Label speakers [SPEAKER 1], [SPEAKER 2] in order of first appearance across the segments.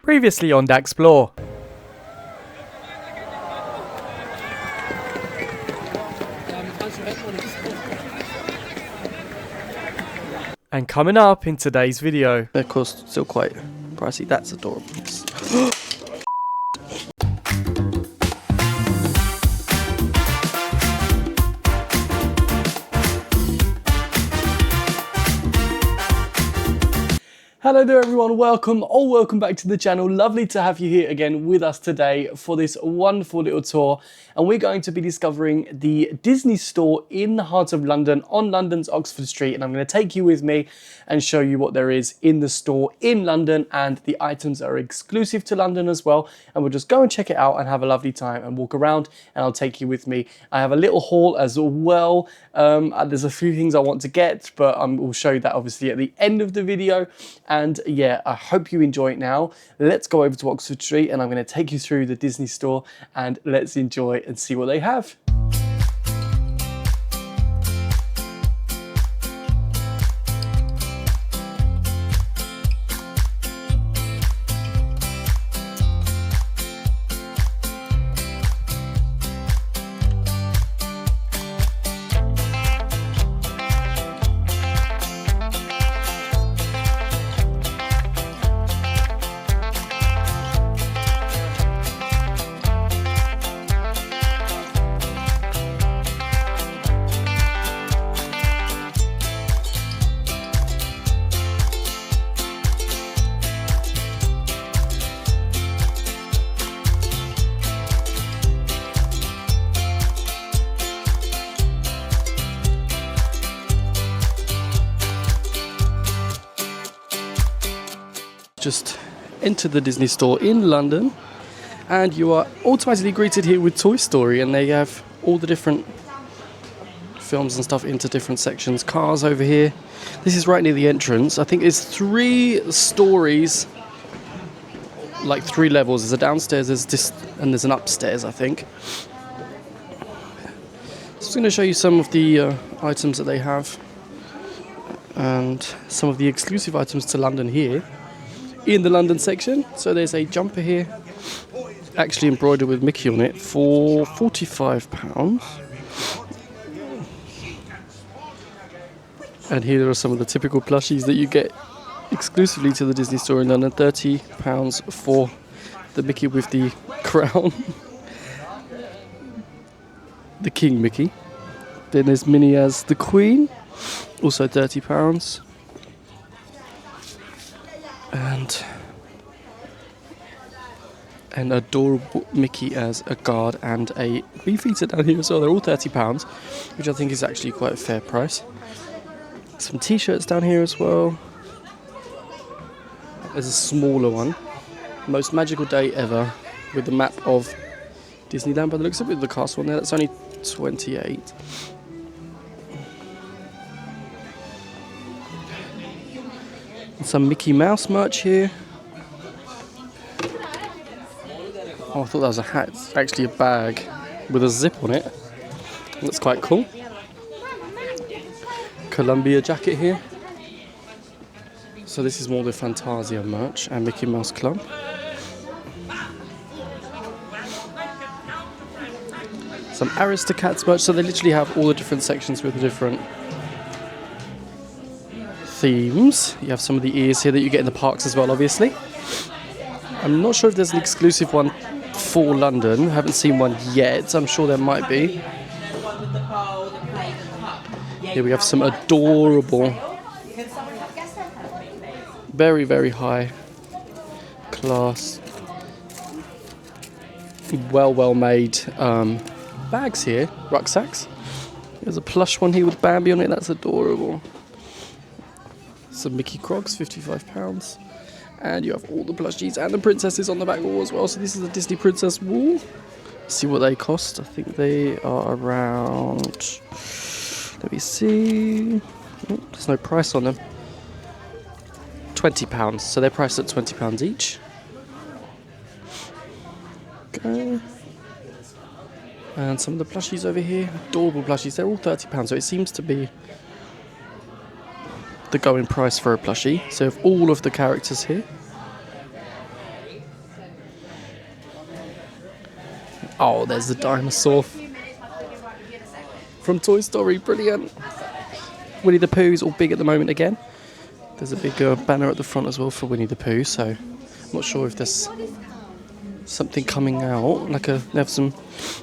[SPEAKER 1] Previously on Daxplore. And coming up in today's video.
[SPEAKER 2] They're of course still quite pricey. That's adorable. Hello there everyone, welcome back to the channel. Lovely to have you here again with us today for this wonderful little tour. And we're going to be discovering the Disney store in the heart of London on London's Oxford Street. And I'm going to take you with me and show you what there is in the store in London, and the items are exclusive to London as well. And we'll just go and check it out and have a lovely time and walk around, and I'll take you with me. I have a little haul as well. There's a few things I want to get, but we'll show you that obviously at the end of the video. And yeah, I hope you enjoy it now. Let's go over to Oxford Street and I'm going to take you through the Disney store, and let's enjoy and see what they have. Just enter the Disney store in London and you are automatically greeted here with Toy Story, and they have all the different films and stuff into different sections. Cars over here. This is right near the entrance. I think it's 3 stories, like 3 levels. There's a downstairs, there's this, and there's an upstairs, I think. So I'm going to show you some of the items that they have and some of the exclusive items to London here in the London section. So there's a jumper here, actually embroidered with Mickey on it, for £45. And here are some of the typical plushies that you get exclusively to the Disney store in London. £30 for the Mickey with the crown, the King Mickey. Then there's Minnie as the Queen, also £30. And an adorable Mickey as a guard, and a Beefeater down here as well. They're all £30, which I think is actually quite a fair price. Some t-shirts down here as well. There's a smaller one. Most magical day ever, with the map of Disneyland by the looks of it, the castle on there. That's only £28. Some Mickey Mouse merch here. Oh, I thought that was a hat. It's actually a bag with a zip on it. That's quite cool. Columbia jacket here. So this is more the Fantasia merch and Mickey Mouse Club. Some Aristocats merch. So they literally have all the different sections with the different themes. You have some of the ears here that you get in the parks as well, obviously. I'm not sure if there's an exclusive one for London. I haven't seen one yet. I'm sure there might be. Here we have some adorable, very, very high class, well made bags here, rucksacks. There's a plush one here with Bambi on it. That's adorable. Some Mickey Crocs, £55. And you have all the plushies and the princesses on the back wall as well. So this is the Disney Princess wall. Let's see what they cost. I think they are around, let me see. Oh, there's no price on them. £20. So they're priced at £20 each. Okay. And some of the plushies over here, adorable plushies. They're all £30. So it seems to be the going price for a plushie. So of all of the characters here, Oh, there's the dinosaur from Toy Story. Brilliant. Winnie the Pooh's all big at the moment again. There's a big banner at the front as well for Winnie the Pooh, so I'm not sure if there's something coming out. They have some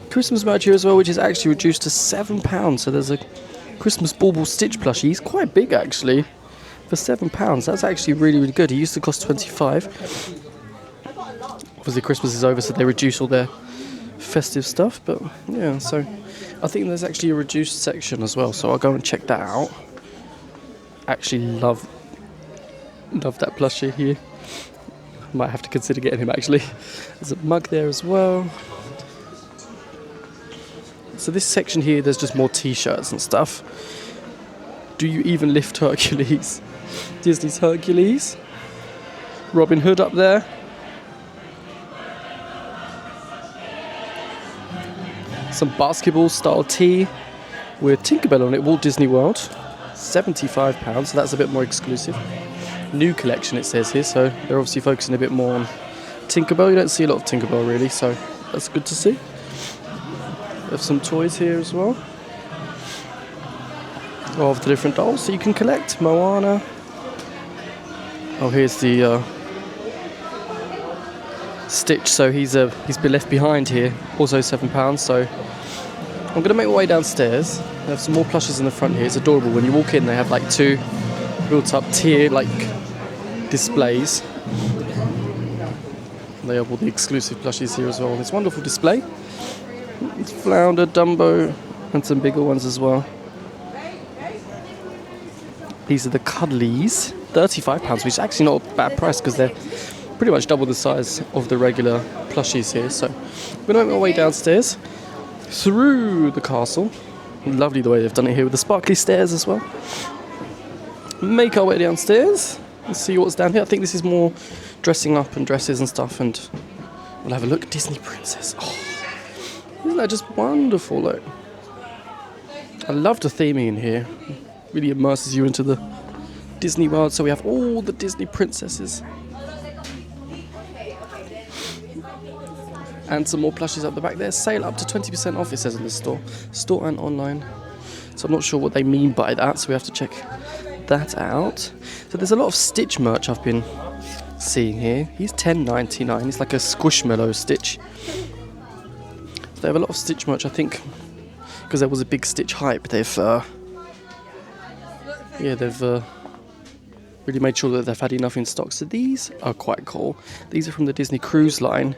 [SPEAKER 2] Christmas merch here as well, which is actually reduced to £7. So there's a Christmas Bauble Stitch plushie. He's quite big actually for £7. That's actually really, really good. He used to cost 25. Obviously Christmas is over, so they reduce all their festive stuff, but yeah, so I think there's actually a reduced section as well, so I'll go and check that out. Actually love that plushie here. Might have to consider getting him actually. There's a mug there as well. So this section here, there's just more t-shirts and stuff. Do you even lift Hercules? Disney's Hercules. Robin Hood up there. Some basketball style tee with Tinkerbell on it, Walt Disney World. £75, so that's a bit more exclusive. New collection it says here, so they're obviously focusing a bit more on Tinkerbell. You don't see a lot of Tinkerbell really, so that's good to see. We have some toys here as well of the different dolls, so you can collect. Moana. Oh, here's the Stitch, so he's been left behind here, also £7. So I'm going to make my way downstairs. They have some more plushes in the front here. It's adorable. When you walk in, they have like two built up tier like displays. They have all the exclusive plushies here as well. This wonderful display. It's Flounder, Dumbo, and some bigger ones as well. These are the Cuddlies, £35, which is actually not a bad price because they're pretty much double the size of the regular plushies here. So I'm going to make my way downstairs through the castle. Lovely the way they've done it here with the sparkly stairs as well. Make our way downstairs and see what's down here. I think this is more dressing up and dresses and stuff, and we'll have a look. Disney Princess. Oh, isn't that just wonderful? Look, I love the theming in here. Really immerses you into the Disney world. So we have all the Disney princesses. And some more plushies up the back there. Sale up to 20% off, it says on the store. Store and online. So I'm not sure what they mean by that, so we have to check that out. So there's a lot of Stitch merch I've been seeing here. He's $10.99. He's like a Squishmallow Stitch. So they have a lot of Stitch merch, I think, because there was a big Stitch hype. They've really made sure that they've had enough in stock. So these are quite cool. These are from the Disney Cruise line.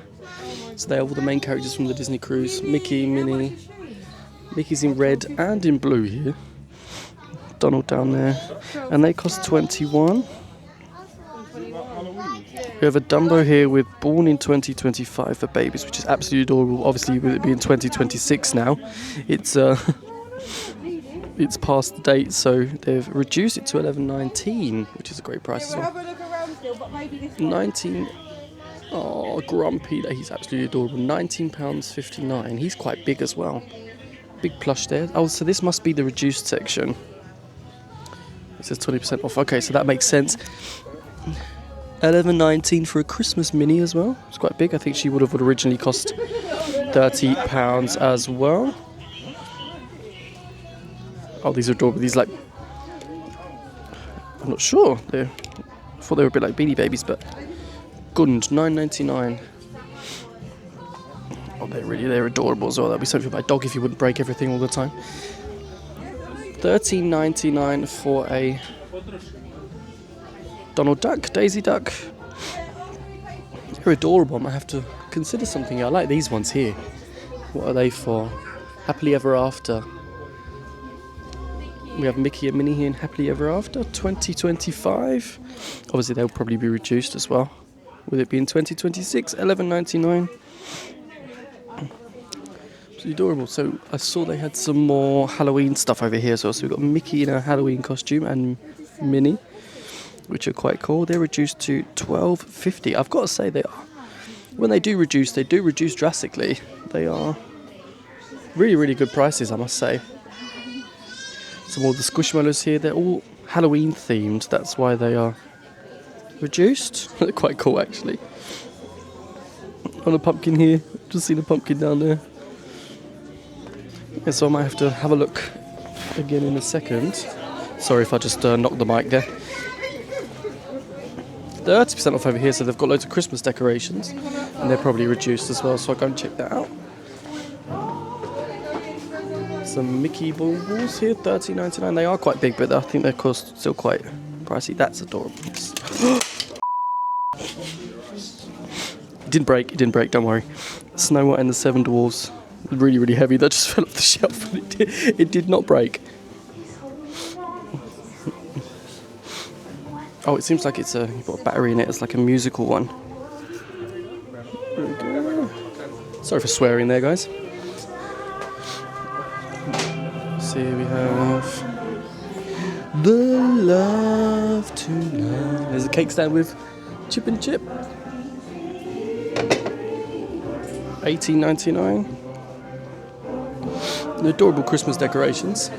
[SPEAKER 2] So they have all the main characters from the Disney Cruise. Mickey, Minnie. Mickey's in red and in blue here. Donald down there. And they cost $21. We have a Dumbo here with Born in 2025 for babies, which is absolutely adorable. Obviously, with it being 2026 now, it's past the date, so they've reduced it to $11.19, which is a great price as well. 19. Oh, Grumpy, he's absolutely adorable. £19.59. He's quite big as well. Big plush there. Oh, so this must be the reduced section. It says 20% off. Okay, so that makes sense. $11.19 for a Christmas mini as well. It's quite big. I think she would have originally cost £30 as well. Oh, these are adorable. These I'm not sure. I thought they were a bit like Beanie Babies, but Gund, $9.99. Oh, they're adorable as well. That'd be something for my dog if you wouldn't break everything all the time. $13.99 for a Donald Duck, Daisy Duck. They're adorable. I might have to consider something. I like these ones here. What are they for? Happily Ever After. We have Mickey and Minnie here in Happily Ever After, 2025. Obviously, they'll probably be reduced as well. With it being 2026, $11.99. It's adorable. So I saw they had some more Halloween stuff over here as well. So we've got Mickey in a Halloween costume and Minnie, which are quite cool. They're reduced to $12.50. I've got to say when they do reduce drastically. They are really, really good prices, I must say. Some more of the Squishmallows here. They're all Halloween themed. That's why they are reduced. They're quite cool, actually. On a pumpkin here. Just seen a pumpkin down there. Yeah, so I might have to have a look again in a second. Sorry if I just knocked the mic there. 30% off over here, so they've got loads of Christmas decorations, and they're probably reduced as well, so I'll go and check that out. Some Mickey balls here, $13.99. They are quite big, but I think they're still quite pricey. That's adorable. It didn't break, don't worry. Snow White and the Seven Dwarfs. Really, really heavy. That just fell off the shelf, but it did not break. Oh, it seems like you've got a battery in it. It's like a musical one. Sorry for swearing there, guys. So here we have The Love Tonight. There's a cake stand with chip and chip. $18.99. The adorable Christmas decorations.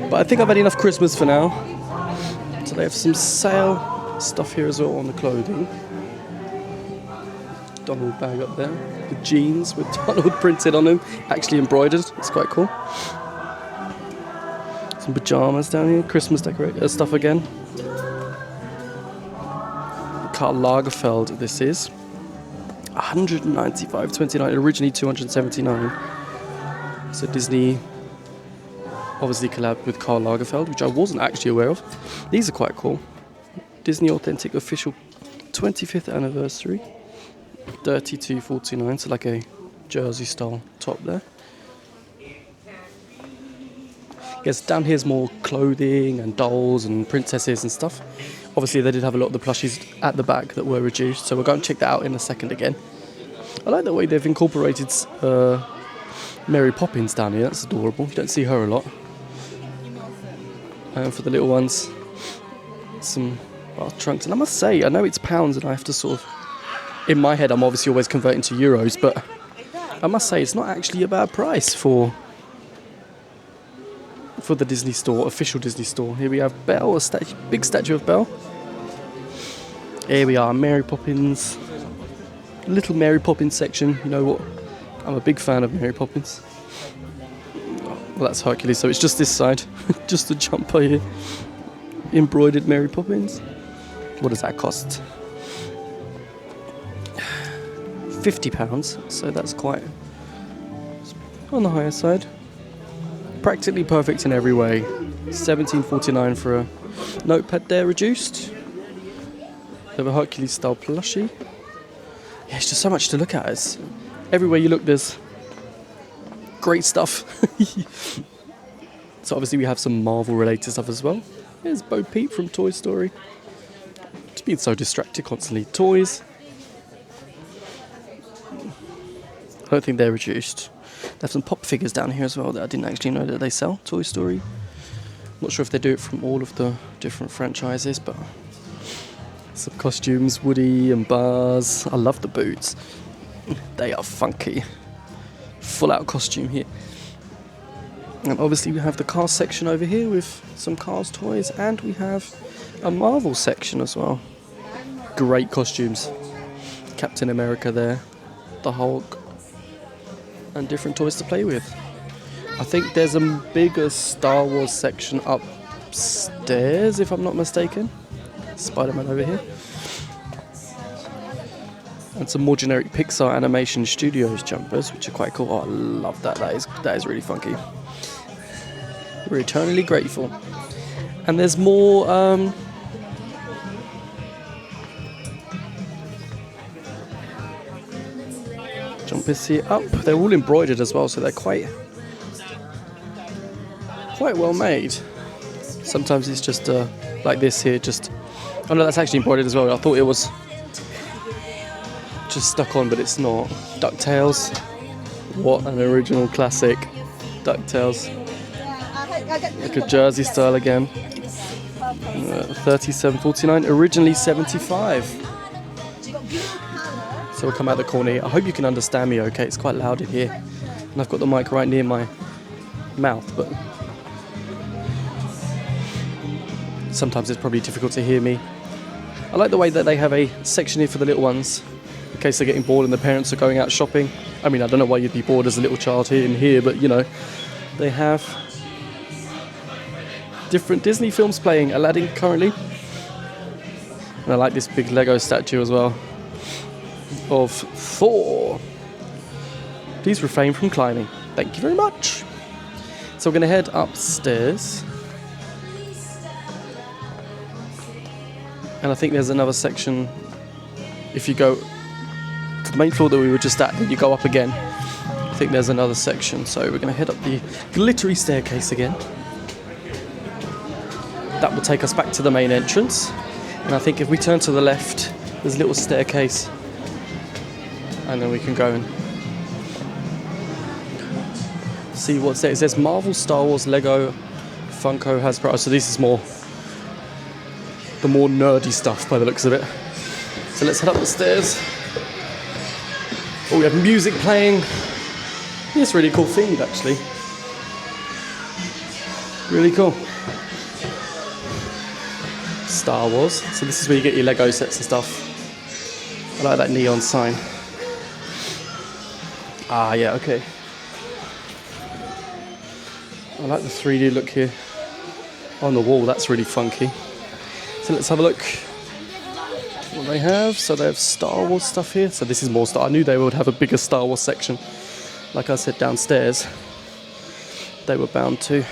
[SPEAKER 2] But I think I've had enough Christmas for now. So they have some sale stuff here as well on the clothing. Donald bag up there. The jeans with Donald printed on them. Actually embroidered. It's quite cool. Some pajamas down here. Christmas stuff again. Karl Lagerfeld this is. $195.29. Originally $279. So Disney obviously collabed with Karl Lagerfeld, which I wasn't actually aware of. These are quite cool. Disney Authentic Official 25th Anniversary. $32.49, so like a jersey style top there. Yes, down here's more clothing and dolls and princesses and stuff. Obviously they did have a lot of the plushies at the back that were reduced, so we'll go and check that out in a second again. I like the way they've incorporated Mary Poppins down here. That's adorable. You don't see her a lot. And for the little ones, some trunks. And I must say, I know it's pounds and I have to sort of, in my head I'm obviously always converting to euros, but I must say it's not actually a bad price for the Disney store, official Disney store. Here we have Belle, big statue of Belle. Here we are, Mary Poppins. Little Mary Poppins section. You know what? I'm a big fan of Mary Poppins. Well, that's Hercules, so it's just this side. Just the jumper here. Embroidered Mary Poppins. What does that cost? £50, so that's quite on the higher side. Practically perfect in every way. $17.49 for a notepad there, reduced. They have a Hercules style plushie. Yeah, it's just so much to look at. It's, everywhere you look, there's great stuff. So obviously we have some Marvel related stuff as well. There's Bo Peep from Toy Story. Just being so distracted constantly. Toys. I don't think they're reduced. They have some pop figures down here as well that I didn't actually know that they sell. Toy Story. Not sure if they do it from all of the different franchises, but some costumes, Woody and Buzz. I love the boots. They are funky. Full out costume here. And obviously we have the Cars section over here with some Cars toys, and we have a Marvel section as well. Great costumes. Captain America there, the Hulk, and different toys to play with. I think there's a bigger Star Wars section upstairs, if I'm not mistaken. Spider-Man over here. And some more generic Pixar Animation Studios jumpers, which are quite cool. Oh, I love that. That is really funky. We're eternally grateful. And there's more jumpers here up. They're all embroidered as well, so they're quite well made. Sometimes it's just like this here, just, oh no, that's actually embroidered as well. I thought it was just stuck on, but it's not. DuckTales. What an original classic. DuckTales. Like a jersey style again. $37.49. Originally $75. So we'll come out the corner here. I hope you can understand me okay. It's quite loud in here. And I've got the mic right near my mouth, but sometimes it's probably difficult to hear me. I like the way that they have a section here for the little ones, in case they're getting bored and the parents are going out shopping. I mean, I don't know why you'd be bored as a little child here, but you know, They have different Disney films playing. Aladdin currently. And I like this big Lego statue as well of Thor. Please refrain from climbing. Thank you very much. So we're going to head upstairs. And I think there's another section. If you go to the main floor that we were just at, then you go up again. I think there's another section. So we're going to head up the glittery staircase again. That will take us back to the main entrance. And I think if we turn to the left, there's a little staircase. And then we can go and see what's there. It says Marvel, Star Wars, Lego, Funko, Hasbro. So this is the more nerdy stuff by the looks of it. So let's head up the stairs. Oh, we have music playing. It's really cool themed, actually. Really cool. Star Wars. So this is where you get your Lego sets and stuff. I like that neon sign. Ah, yeah, okay. I like the 3D look here on the wall. That's really funky. So let's have a look what they have. So they have Star Wars stuff here. So this is more Star. I knew they would have a bigger Star Wars section. Like I said, downstairs they were bound to.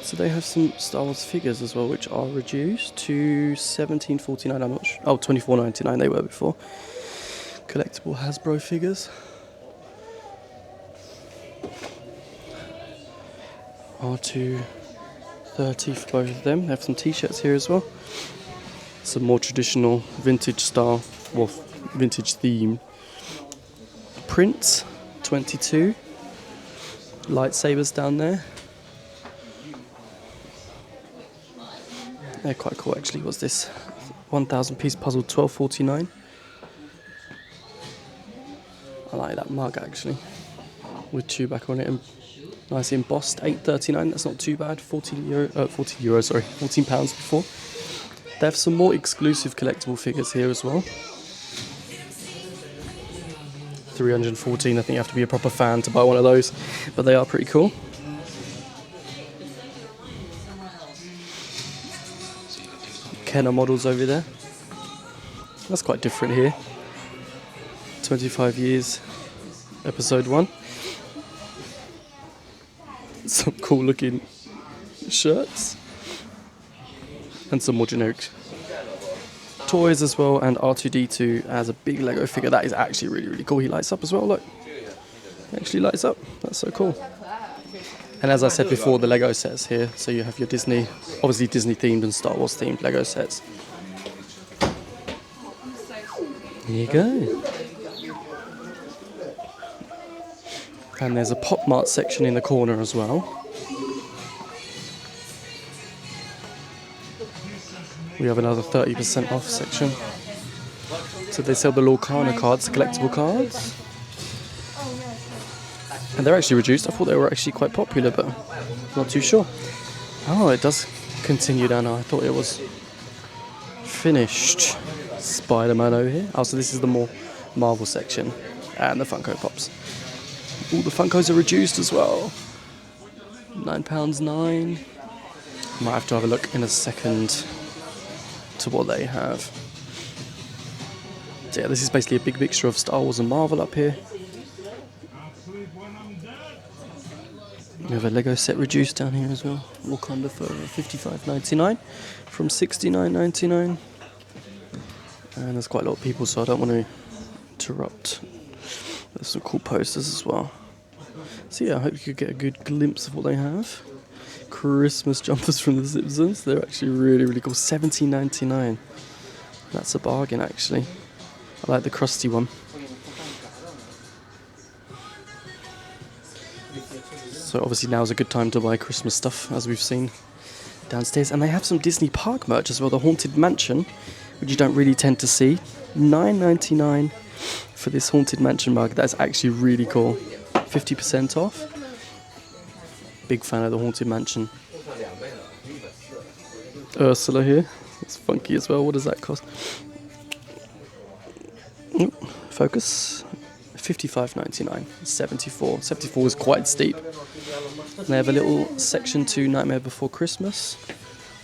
[SPEAKER 2] So they have some Star Wars figures as well, which are reduced to $17.49. I'm not sure. Oh, $24.99 they were before. Collectible Hasbro figures. R2-30 for both of them. They have some t-shirts here as well. Some more traditional vintage style, well, vintage theme prints. 22 lightsabers down there. They're quite cool actually. What's this? 1,000 piece puzzle, $12.49. I like that mug actually, with Chewbacca on it and nicely embossed. $8.39. That's not too bad. 14 pounds before. They have some more exclusive collectible figures here as well. 314. I think you have to be a proper fan to buy one of those, but they are pretty cool. Kenner models over there. That's quite different here. 25 years, episode 1. Some cool looking shirts. And some more generic toys as well. And R2-D2 as a big Lego figure. That is actually really, really cool. He lights up as well, look. He actually lights up. That's so cool. And as I said before, the Lego sets here. So you have your Disney, obviously Disney themed and Star Wars themed Lego sets. There you go. And there's a Pop Mart section in the corner as well. We have another 30% off section. So they sell the Lorcana cards, the collectible cards. And they're actually reduced. I thought they were actually quite popular, but not too sure. Oh, it does continue down now. I thought it was finished. Spider-Man over here. Oh, so this is the more Marvel section. And the Funko Pops. All the Funkos are reduced as well. £9.09. Might have to have a look in a second to what they have. So yeah, this is basically a big mixture of Star Wars and Marvel up here. We have a Lego set reduced down here as well. Wakanda for $55.99 from $69.99. And there's quite a lot of people, so I don't want to interrupt. There's some cool posters as well. So yeah, I hope you could get a good glimpse of what they have. Christmas jumpers from the Simpsons. They're actually really, really cool. $17.99. That's a bargain, actually. I like the crusty one. So obviously now's a good time to buy Christmas stuff, as we've seen downstairs. And they have some Disney Park merch as well. The Haunted Mansion, which you don't really tend to see. $9.99 for this Haunted Mansion mug. That's actually really cool. 50% off. Big fan of the Haunted Mansion. Ursula here. It's funky as well. What does that cost? Focus. $55.99. 74. 74 was quite steep. And they have a little section to Nightmare Before Christmas.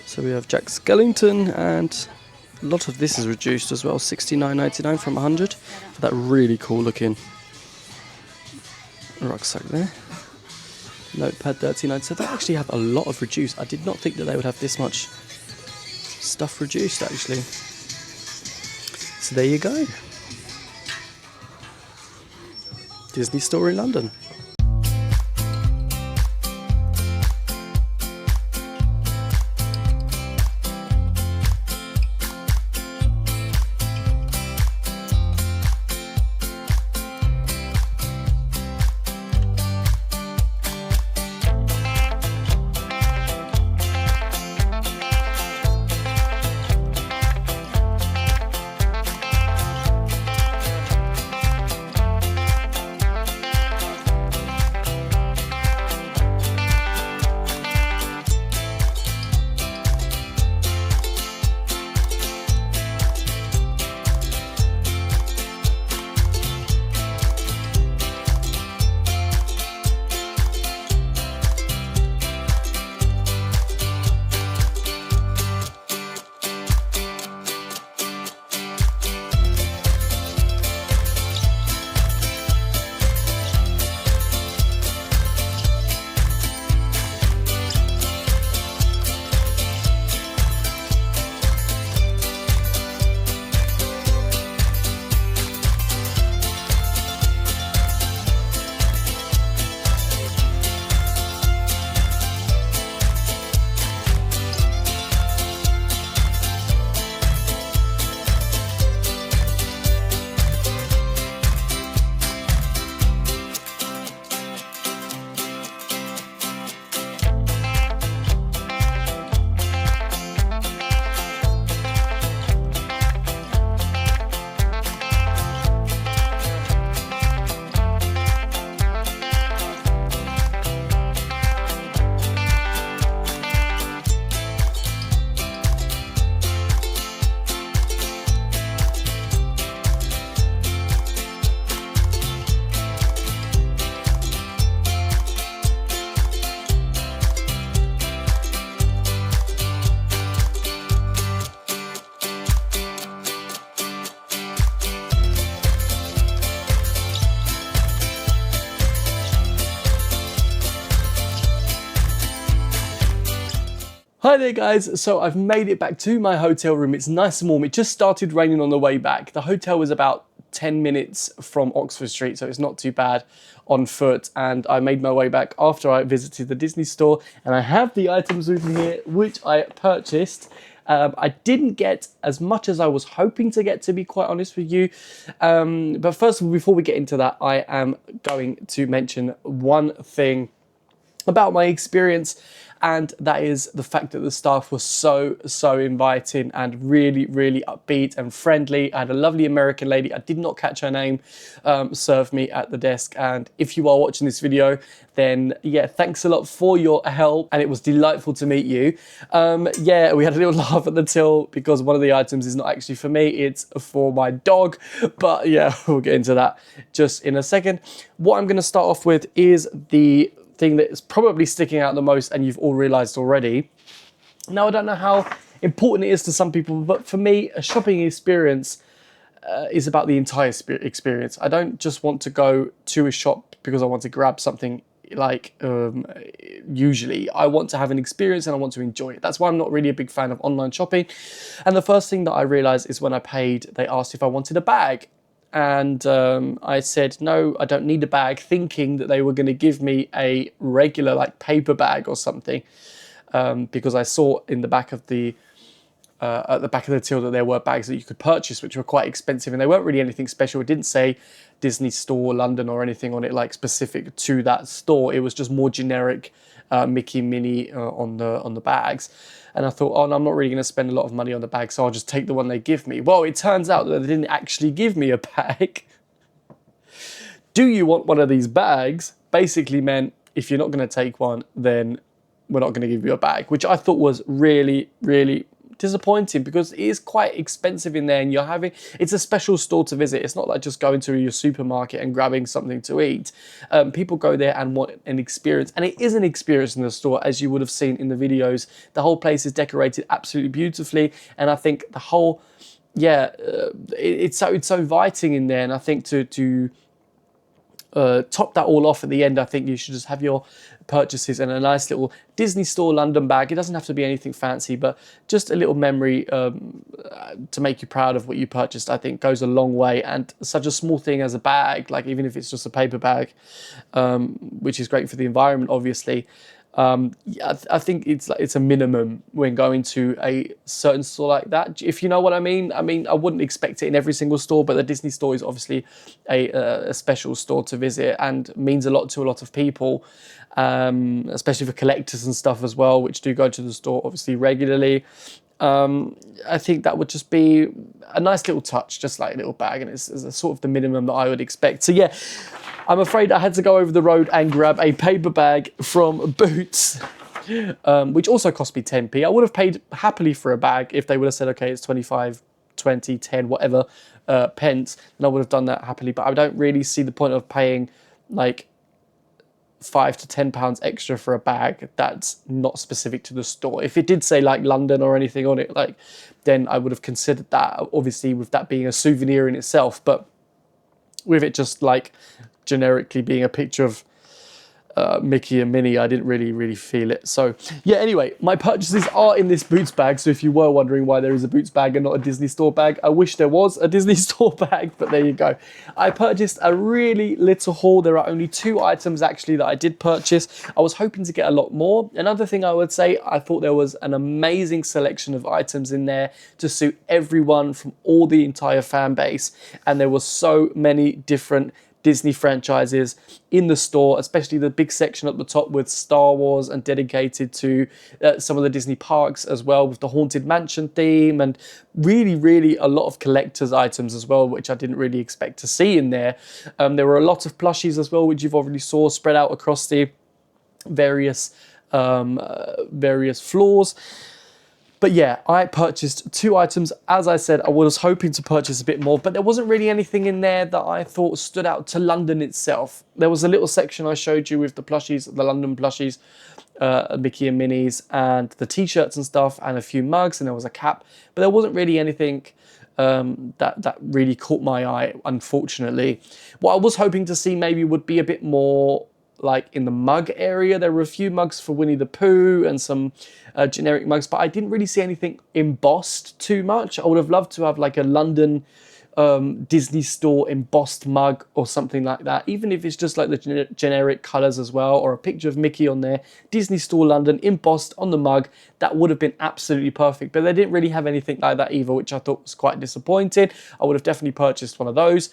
[SPEAKER 2] So we have Jack Skellington, and a lot of this is reduced as well. $69.99 from 100 for that really cool looking rucksack there. Notepad $39. So they actually have a lot of reduced. I did not think that they would have this much stuff reduced actually. So there you go. Disney store in London. Hi there guys, so I've made it back to my hotel room. It's nice and warm. It just started raining on the way back. The hotel was about 10 minutes from Oxford Street, so it's not too bad on foot. And I made my way back after I visited the Disney store, and I have the items with me here, which I purchased. I didn't get as much as I was hoping to get, to be quite honest with you. But first of all, before we get into that, I am going to mention one thing about my experience, and that is the fact that the staff was so inviting and really upbeat and friendly. I had a lovely American lady, I did not catch her name, serve me at the desk. And if you are watching this video, then yeah, thanks a lot for your help, and it was delightful to meet you. Yeah, we had a little laugh at the till because one of the items is not actually for me, it's for my dog. But yeah, we'll get into that just in a second. What I'm going to start off with is the thing that is probably sticking out the most, and you've all realized already. Now, I don't know how important it is to some people, but for me, a shopping experience is about the entire experience. I don't just want to go to a shop because I want to grab something. Like usually I want to have an experience and I want to enjoy it. That's why I'm not really a big fan of online shopping. And the first thing that I realized is when I paid, they asked if I wanted a bag. And I said, no, I don't need a bag, thinking that they were going to give me a regular like paper bag or something, because I saw in the back of the at the back of the till that there were bags that you could purchase, which were quite expensive, and they weren't really anything special. It didn't say Disney Store London or anything on it like specific to that store. It was just more generic Mickey, Minnie on the bags. And I thought, oh, no, I'm not really going to spend a lot of money on the bag, so I'll just take the one they give me. Well, it turns out that they didn't actually give me a bag. Do you want one of these bags? Basically meant, if you're not going to take one, then we're not going to give you a bag, which I thought was really disappointing because it is quite expensive in there, and it's a special store to visit. It's not like just going to your supermarket and grabbing something to eat. People go there and want an experience, and it is an experience in the store, as you would have seen in the videos. The whole place is decorated absolutely beautifully, and I think the whole, it's so inviting in there. And I think to top that all off at the end, I think you should just have your purchases in a nice little Disney Store London bag. It doesn't have to be anything fancy, but just a little memory to make you proud of what you purchased, I think goes a long way. And such a small thing as a bag, like even if it's just a paper bag, which is great for the environment, obviously. I think it's a minimum when going to a certain store like that, if you know what I mean. I mean, I wouldn't expect it in every single store, but the Disney Store is obviously a special store to visit and means a lot to a lot of people, especially for collectors and stuff as well, which do go to the store obviously regularly. I think that would just be a nice little touch, just like a little bag, and it's sort of the minimum that I would expect. So yeah, I'm afraid I had to go over the road and grab a paper bag from Boots, which also cost me 10p. I would have paid happily for a bag if they would have said, okay, it's 25, 20, 10, whatever pence, and I would have done that happily. But I don't really see the point of paying like £5 to £10 extra for a bag that's not specific to the store. If it did say like London or anything on it, like, then I would have considered that, obviously, with that being a souvenir in itself. But with it just like generically being a picture of Mickey and Minnie, I didn't really feel it. So yeah, anyway, my purchases are in this Boots bag. So if you were wondering why there is a Boots bag and not a Disney Store bag, I wish there was a Disney Store bag, but there you go. I purchased a really little haul. There are only 2 items actually that I did purchase. I was hoping to get a lot more. Another thing I would say, I thought there was an amazing selection of items in there to suit everyone from all the entire fan base, and there were so many different Disney franchises in the store, especially the big section at the top with Star Wars and dedicated to some of the Disney parks as well, with the Haunted Mansion theme, and really a lot of collector's items as well, which I didn't really expect to see in there. There were a lot of plushies as well, which you've already saw spread out across the various floors. But yeah, I purchased 2 items. As I said, I was hoping to purchase a bit more, but there wasn't really anything in there that I thought stood out to London itself. There was a little section I showed you with the plushies, the London plushies, Mickey and Minnie's, and the t-shirts and stuff, and a few mugs, and there was a cap. But there wasn't really anything that really caught my eye, unfortunately. What I was hoping to see maybe would be a bit more like in the mug area. There were a few mugs for Winnie the Pooh and some generic mugs, but I didn't really see anything embossed too much. I would have loved to have like a London Disney Store embossed mug or something like that, even if it's just like the generic colors as well, or a picture of Mickey on there, Disney Store London embossed on the mug. That would have been absolutely perfect, but they didn't really have anything like that either, which I thought was quite disappointing. I would have definitely purchased one of those.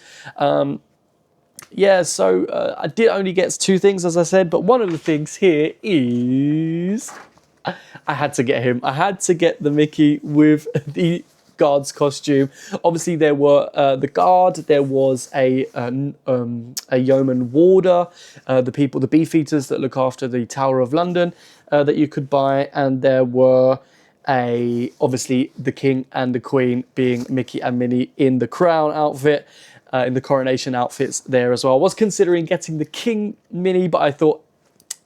[SPEAKER 2] Yeah, so I did only get 2 things, as I said, but one of the things here is I had to get him. I had to get the Mickey with the guard's costume. Obviously, there were the guard, there was a yeoman warder, the beefeaters that look after the Tower of London that you could buy, and there were obviously the King and the Queen, being Mickey and Minnie in the crown outfit. In the coronation outfits there as well. I was considering getting the King Mini, but I thought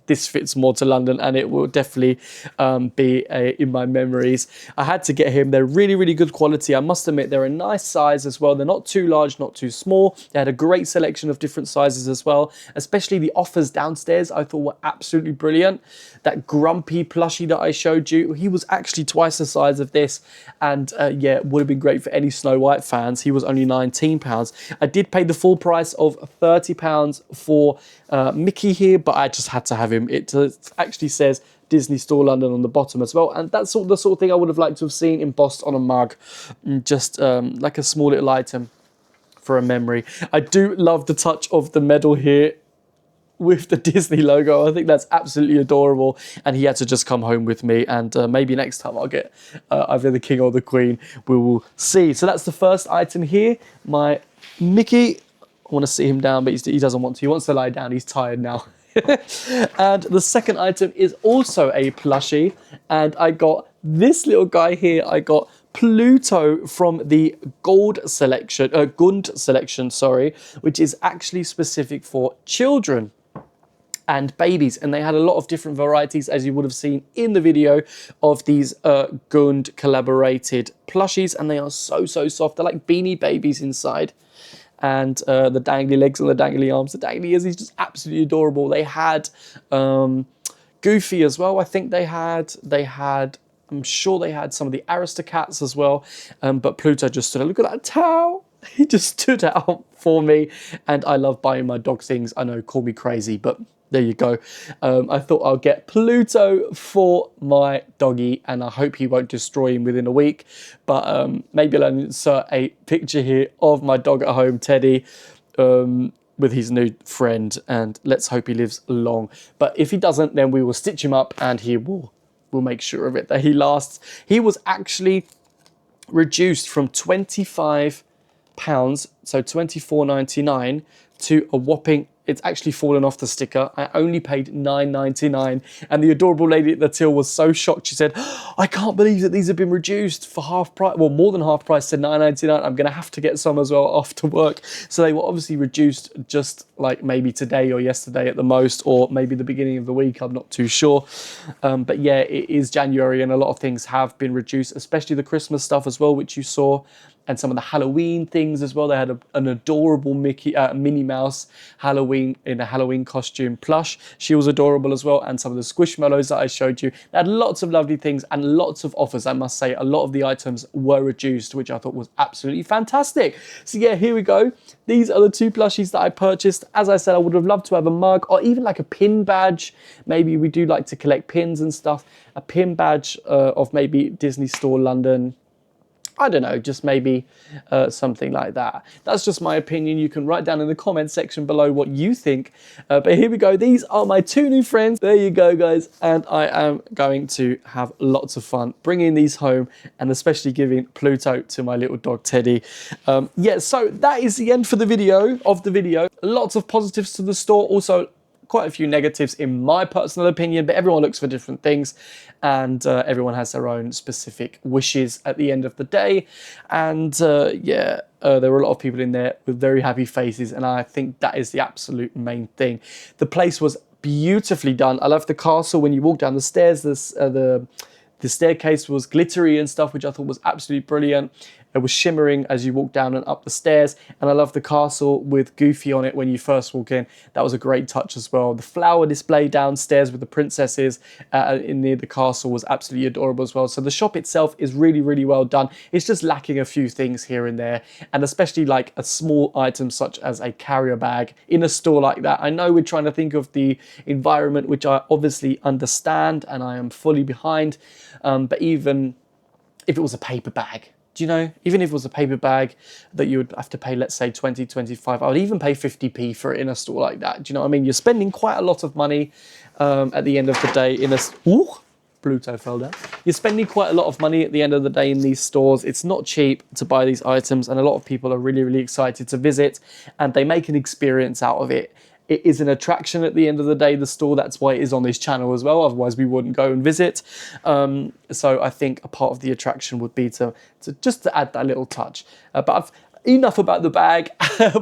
[SPEAKER 2] this fits more to London and it will definitely be in my memories. I had to get him. They're really good quality. I must admit, they're a nice size as well. They're not too large, not too small. They had a great selection of different sizes as well, especially the offers downstairs I thought were absolutely brilliant. That grumpy plushie that I showed you, he was actually twice the size of this, and yeah, it would have been great for any Snow White fans. He was only £19. I did pay the full price of £30 for Mickey here, but I just had to have him. It actually says Disney Store London on the bottom as well, and that's the sort of thing I would have liked to have seen embossed on a mug, just like a small little item for a memory. I do love the touch of the medal here with the Disney logo. I think that's absolutely adorable, and he had to just come home with me, and maybe next time I'll get either the King or the Queen. We will see. So that's the first item here, my Mickey. I want to sit him down, but he doesn't want to. He wants to lie down. He's tired now. And the second item is also a plushie, and I got this little guy here, I got Pluto from the Gund selection, sorry, which is actually specific for children and babies, and they had a lot of different varieties, as you would have seen in the video, of these Gund collaborated plushies, and they are so soft. They're like beanie babies inside, and the dangly legs and the dangly arms, the dangly ears, he's just absolutely adorable. They had Goofy as well. I think they had, I'm sure they had some of the Aristocats as well, but Pluto just stood out. Look at that towel. He just stood out for me, and I love buying my dog things. I know, call me crazy, but there you go. I thought I'll get Pluto for my doggy, and I hope he won't destroy him within a week. But maybe I'll insert a picture here of my dog at home, Teddy, with his new friend, and let's hope he lives long. But if he doesn't, then we will stitch him up, and we'll make sure of it that he lasts. He was actually reduced from £25, so £24.99, to a whopping, it's actually fallen off the sticker. I only paid £9.99, and the adorable lady at the till was so shocked. She said, I can't believe that these have been reduced for half price, well, more than half price, said £9.99. I'm gonna have to get some as well after work. So they were obviously reduced just like maybe today or yesterday at the most, or maybe the beginning of the week, I'm not too sure. But yeah, it is January, and a lot of things have been reduced, especially the Christmas stuff as well, which you saw, and some of the Halloween things as well. They had an adorable Minnie Mouse Halloween in a Halloween costume plush. She was adorable as well, and some of the Squishmallows that I showed you. They had lots of lovely things and lots of offers, I must say. A lot of the items were reduced, which I thought was absolutely fantastic. So yeah, here we go. These are the two plushies that I purchased. As I said, I would have loved to have a mug or even like a pin badge. Maybe we do like to collect pins and stuff. A pin badge of maybe Disney Store London. I don't know, just maybe something like that. That's just my opinion. You can write down in the comment section below what you think. But here we go. These are my two new friends. There you go, guys. And I am going to have lots of fun bringing these home, and especially giving Pluto to my little dog, Teddy. Yeah, so that is the end for the video, Lots of positives to the store. Also, quite a few negatives in my personal opinion, but everyone looks for different things, and everyone has their own specific wishes at the end of the day. And yeah, there were a lot of people in there with very happy faces, and I think that is the absolute main thing. The place was beautifully done. I love the castle. When you walk down the stairs, the staircase was glittery and stuff, which I thought was absolutely brilliant. It was shimmering as you walk down and up the stairs. And I love the castle with Goofy on it when you first walk in. That was a great touch as well. The flower display downstairs with the princesses in near the castle was absolutely adorable as well. So the shop itself is really, really well done. It's just lacking a few things here and there. And especially like a small item such as a carrier bag in a store like that. I know we're trying to think of the environment, which I obviously understand and I am fully behind. But even if it was a paper bag, do you know, even if it was a paper bag that you would have to pay, let's say 20, 25, I would even pay 50p for it in a store like that. Do you know what I mean? You're spending quite a lot of money at the end of the day in a... Ooh, Pluto fell down. You're spending quite a lot of money at the end of the day in these stores. It's not cheap to buy these items, and a lot of people are really, really excited to visit, and they make an experience out of it. It is an attraction at the end of the day, the store. That's why it is on this channel as well. Otherwise, we wouldn't go and visit. So I think a part of the attraction would be to add that little touch. But enough about the bag.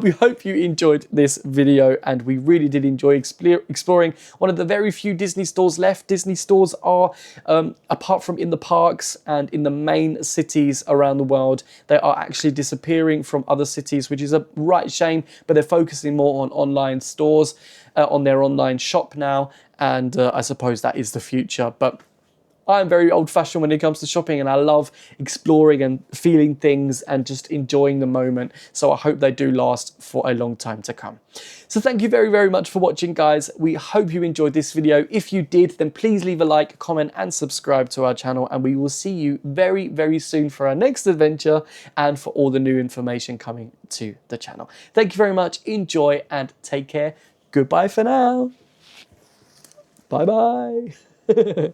[SPEAKER 2] We hope you enjoyed this video, and we really did enjoy exploring one of the very few Disney stores left. Disney stores are, apart from in the parks and in the main cities around the world, they are actually disappearing from other cities, which is a right shame, but they're focusing more on online stores, on their online shop now, and I suppose that is the future. But I'm very old-fashioned when it comes to shopping, and I love exploring and feeling things and just enjoying the moment. So I hope they do last for a long time to come. So thank you very, very much for watching, guys. We hope you enjoyed this video. If you did, then please leave a like, comment, and subscribe to our channel, and we will see you very, very soon for our next adventure and for all the new information coming to the channel. Thank you very much. Enjoy and take care. Goodbye for now. Bye-bye.